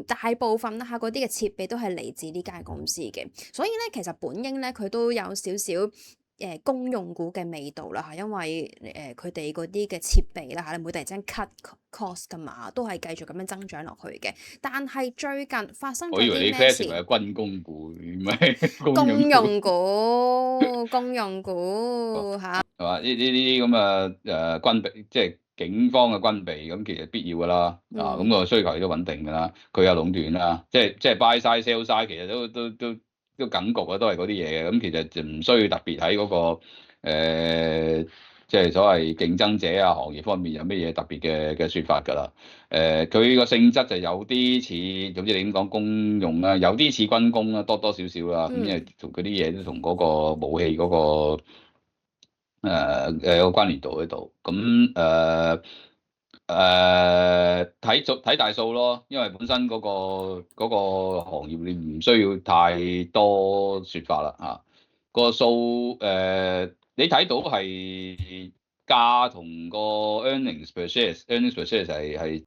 大部分啦嚇嗰啲嘅設備都係嚟自呢間公司嘅，所以咧其實本應咧佢都有少少公用股嘅味道啦嚇，因為佢哋嗰啲嘅設備啦嚇，你唔會突然之間 cut cost 噶嘛，都係繼續咁樣增長落去嘅。但係最近發生咗我以為你 啲咩事？class 係軍工股，唔係公用股，公用股，公用股嚇。係嘛？呢啲咁嘅軍備，即係警方嘅軍備，咁其實必要㗎啦。咁個需求亦都穩定㗎啦。佢有壟斷啦，即係 buy side sell side，其實都梗局啊，都係嗰啲嘢嘅。咁其實就唔需要特別喺嗰個即係所謂競爭者啊行業方面有咩嘢特別嘅説法㗎啦。佢個性質就有啲似，總之你點講公用啦，有啲似軍工啦，多多少少啦。咁因為同嗰啲嘢都同嗰個武器嗰個有個關聯度喺度。咁睇大數咯，因為本身嗰個行業你唔需要太多説法啦嚇。個數你睇到係價同個 earnings per share 係